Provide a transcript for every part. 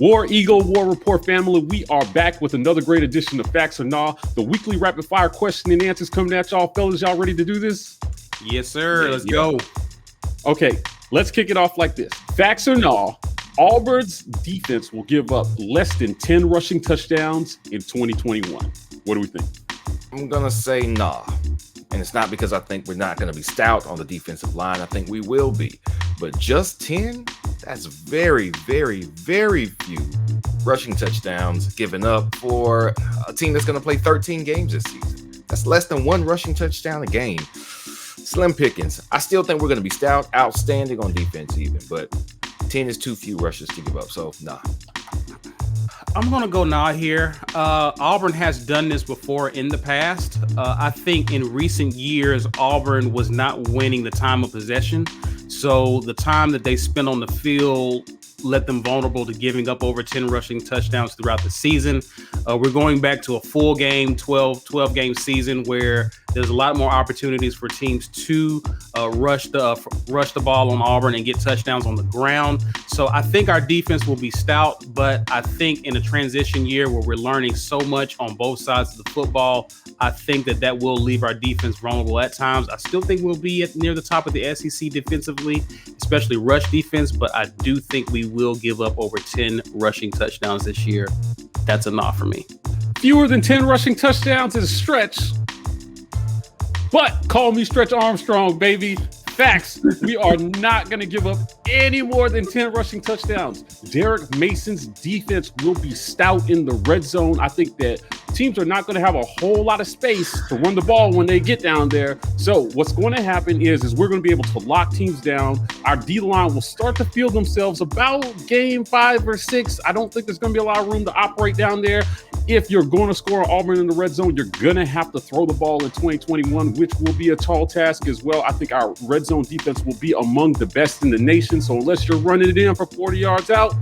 War Eagle, War Rapport family, we are back with another great edition of Facts or Nah, the weekly rapid fire question and answers coming at y'all. Fellas, y'all ready to do this? Yes, sir. Let's go. Okay, let's kick it off like this. Facts or Nah, Auburn's defense will give up less than 10 rushing touchdowns in 2021. What do we think? I'm going to say nah. And it's not because I think we're not going to be stout on the defensive line. I think we will be. But just 10? That's very, very, very few rushing touchdowns given up for a team that's going to play 13 games this season. That's less than one rushing touchdown a game. Slim pickings. I still think we're going to be stout, outstanding on defense even. But 10 is too few rushes to give up. So, nah. I'm going to go nah here. Auburn has done this before in the past. I think in recent years, Auburn was not winning the time of possession. So the time that they spent on the field let them vulnerable to giving up over 10 rushing touchdowns throughout the season. We're going back to a full game, 12 game season where there's a lot more opportunities for teams to rush the ball on Auburn and get touchdowns on the ground. So I think our defense will be stout, but I think in a transition year where we're learning so much on both sides of the football, I think that will leave our defense vulnerable at times. I still think we'll be near the top of the SEC defensively, especially rush defense, but I do think we will give up over 10 rushing touchdowns this year. That's a nah for me. Fewer than 10 rushing touchdowns is a stretch, but call me Stretch Armstrong, baby. Facts. We are not going to give up any more than 10 rushing touchdowns. Derek Mason's defense will be stout in the red zone. I think that teams are not going to have a whole lot of space to run the ball when they get down there. So what's going to happen is we're going to be able to lock teams down. Our D-line will start to feel themselves about game 5 or 6. I don't think there's going to be a lot of room to operate down there. If you're going to score Auburn in the red zone, you're going to have to throw the ball in 2021, which will be a tall task as well. I think our red zone defense will be among the best in the nation. So unless you're running it in for 40 yards out,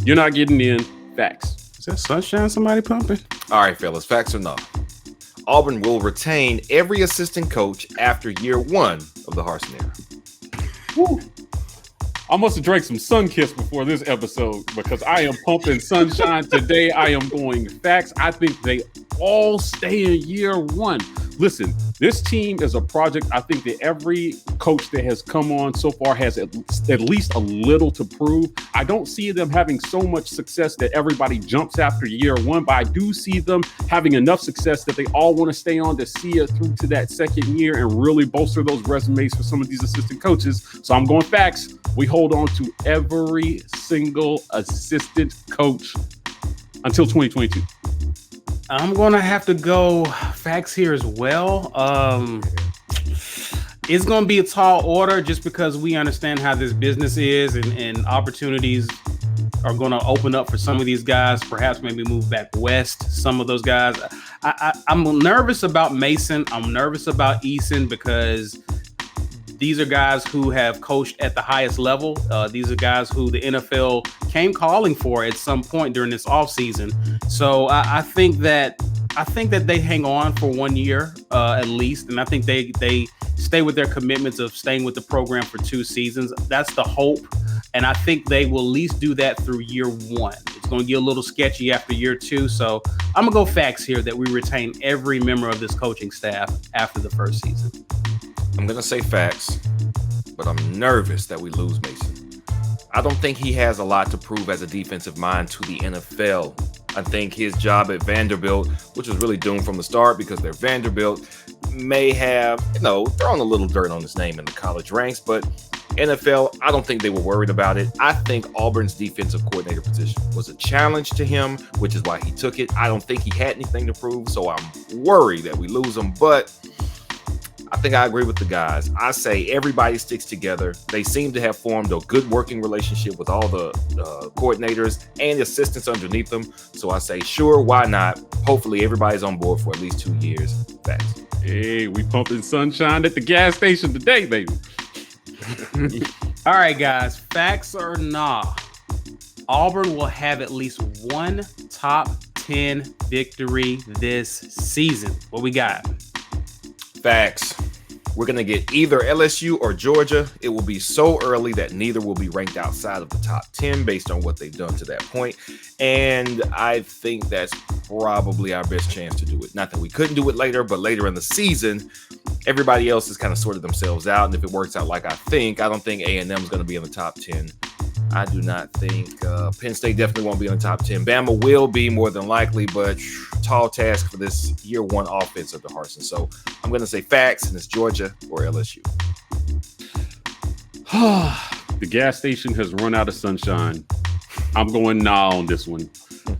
you're not getting in. Facts. Is that sunshine somebody pumping? All right, fellas, facts or not? Auburn will retain every assistant coach after year 1 of the Harsin era. Woo. I must have drank some Sunkiss before this episode because I am pumping sunshine today. I am going facts. I think they all stay in year 1. Listen, this team is a project. I think that every coach that has come on so far has at least a little to prove. I don't see them having so much success that everybody jumps after year 1, but I do see them having enough success that they all want to stay on to see it through to that second year and really bolster those resumes for some of these assistant coaches. So I'm going facts. We hold on to every single assistant coach until 2022. I'm going to have to go facts here as well. It's going to be a tall order just because we understand how this business is and opportunities are going to open up for some of these guys, perhaps maybe move back west, some of those guys. I'm nervous about Mason. I'm nervous about Eason because these are guys who have coached at the highest level. These are guys who the NFL came calling for at some point during this offseason. So I think that they hang on for 1 year at least, and I think they stay with their commitments of staying with the program for 2 seasons. That's the hope, and I think they will at least do that through year 1. It's going to get a little sketchy after year 2, so I'm gonna go facts here that we retain every member of this coaching staff after the first season. I'm going to say facts, but I'm nervous that we lose Mason. I don't think he has a lot to prove as a defensive mind to the NFL. I think his job at Vanderbilt, which was really doomed from the start because they're Vanderbilt, may have, thrown a little dirt on his name in the college ranks, but NFL, I don't think they were worried about it. I think Auburn's defensive coordinator position was a challenge to him, which is why he took it. I don't think he had anything to prove, so I'm worried that we lose him, but I think I agree with the guys. I say everybody sticks together. They seem to have formed a good working relationship with all the coordinators and assistants underneath them. So I say, sure, why not? Hopefully everybody's on board for at least 2 years. Facts. Hey, we pumping sunshine at the gas station today, baby. All right, guys. Facts or nah? Auburn will have at least one top 10 victory this season. What we got? Facts. We're going to get either LSU or Georgia. It will be so early that neither will be ranked outside of the top 10 based on what they've done to that point. And I think that's probably our best chance to do it. Not that we couldn't do it later, but later in the season, everybody else has kind of sorted themselves out. And if it works out like I don't think A&M is going to be in the top 10. I do not think Penn State definitely won't be in the top 10. Bama will be more than likely, but tall task for this year one offense of the Harsin. So I'm going to say facts, and it's Georgia or LSU. The gas station has run out of sunshine. I'm going nah on this one.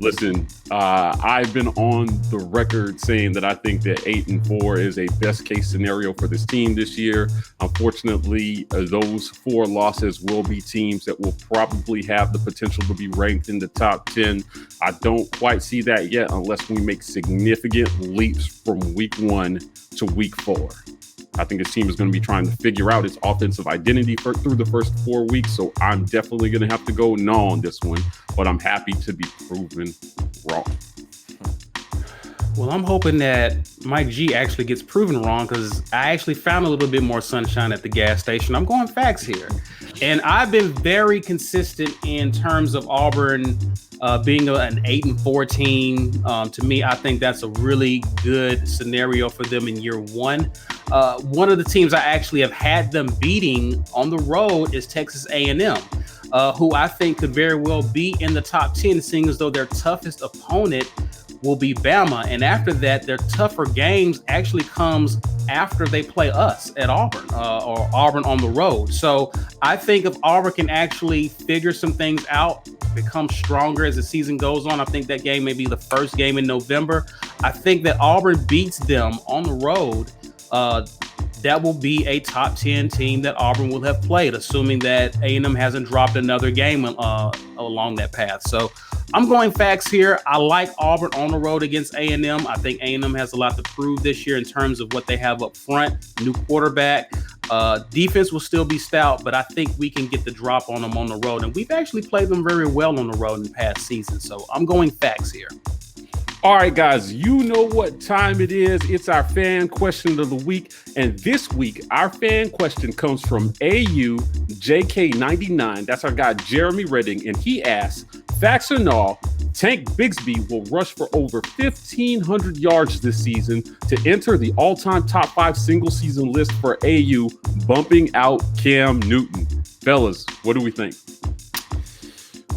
Listen, I've been on the record saying that I think that 8-4 is a best case scenario for this team this year. Unfortunately, those 4 losses will be teams that will probably have the potential to be ranked in the top 10. I don't quite see that yet unless we make significant leaps from week 1 to week 4. I think this team is going to be trying to figure out its offensive identity through the first 4 weeks. So I'm definitely going to have to go no on this one, but I'm happy to be proven wrong. Well, I'm hoping that Mike G actually gets proven wrong because I actually found a little bit more sunshine at the gas station. I'm going facts here. And I've been very consistent in terms of Auburn being an 8-4 team. To me, I think that's a really good scenario for them in year one. One of the teams I actually have had them beating on the road is Texas A&M, who I think could very well be in the top 10, seeing as though their toughest opponent will be Bama. And after that, their tougher games actually comes after they play us at Auburn or Auburn on the road. So I think if Auburn can actually figure some things out, become stronger as the season goes on, I think that game may be the first game in November. I think that Auburn beats them on the road. That will be a top 10 team that Auburn will have played, assuming that A&M hasn't dropped another game along that path. So I'm going facts here. I like Auburn on the road against A&M. I think A&M has a lot to prove this year in terms of what they have up front. New quarterback. Defense will still be stout, but I think we can get the drop on them on the road. And we've actually played them very well on the road in the past season. So I'm going facts here. All right, guys, you know what time it is. It's our fan question of the week. And this week, our fan question comes from AUJK99. That's our guy, Jeremy Redding. And he asks, facts or no, Tank Bigsby will rush for over 1,500 yards this season to enter the all-time top 5 single-season list for AU, bumping out Cam Newton. Fellas, what do we think?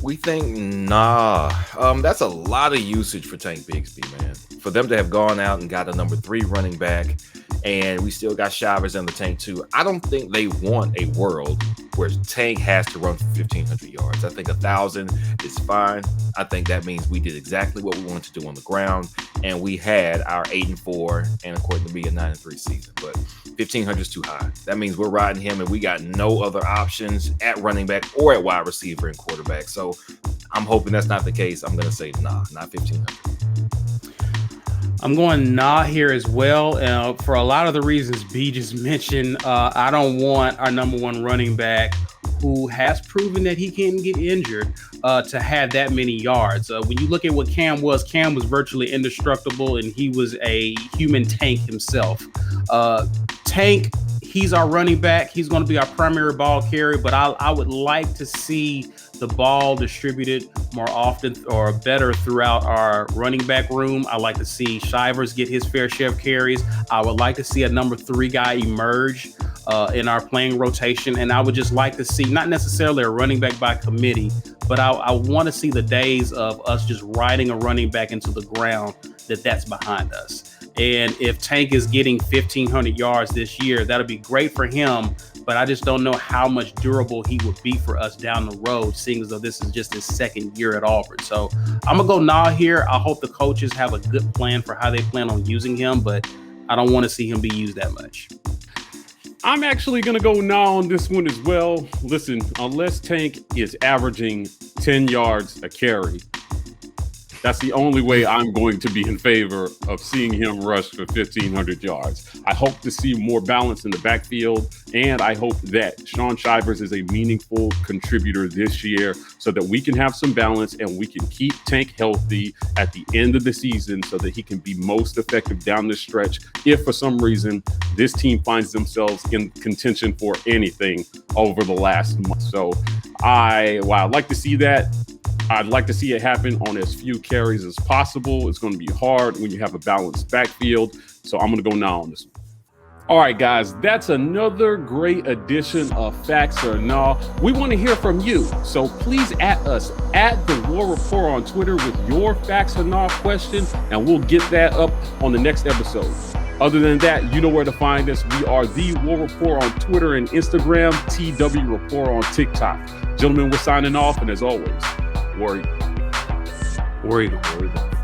We think, nah. That's a lot of usage for Tank Bigsby, man. For them to have gone out and got a number 3 running back, and we still got Shivers in the tank too. I don't think they want a world where Tank has to run for 1,500 yards. I think 1,000 is fine. I think that means we did exactly what we wanted to do on the ground, and we had our 8-4 and according to me a 9-3 season. But 1,500 is too high. That means we're riding him, and we got no other options at running back or at wide receiver and quarterback. So I'm hoping that's not the case. I'm going to say nah, not 1,500. I'm going nah here as well. For a lot of the reasons B just mentioned, I don't want our number 1 running back who has proven that he can get injured to have that many yards. When you look at what Cam was virtually indestructible, and he was a human tank himself. Tank, he's our running back. He's going to be our primary ball carrier, but I would like to see the ball distributed more often or better throughout our running back room. I like to see Shivers get his fair share of carries. I would like to see a number 3 guy emerge in our playing rotation. And I would just like to see, not necessarily a running back by committee, but I want to see the days of us just riding a running back into the ground that's behind us. And if Tank is getting 1,500 yards this year, that'll be great for him. But I just don't know how much durable he would be for us down the road, seeing as though this is just his second year at Auburn. So I'm going to go nah here. I hope the coaches have a good plan for how they plan on using him, but I don't want to see him be used that much. I'm actually going to go nah on this one as well. Listen, unless Tank is averaging 10 yards a carry, That's the only way I'm going to be in favor of seeing him rush for 1,500 yards. I hope to see more balance in the backfield, and I hope that Shaun Shivers is a meaningful contributor this year so that we can have some balance and we can keep Tank healthy at the end of the season so that he can be most effective down the stretch if for some reason this team finds themselves in contention for anything over the last month. So I'd like to see that. I'd like to see it happen on as few carries as possible. It's going to be hard when you have a balanced backfield. So I'm going to go now on this one. All right, guys, that's another great edition of Facts or Nah. We want to hear from you. So please at us at the War Rapport on Twitter with your Facts or Nah question, and we'll get that up on the next episode. Other than that, you know where to find us. We are the War Rapport on Twitter and Instagram, TW Rapport on TikTok. Gentlemen, we're signing off, and as always, War Eagle. War Eagle.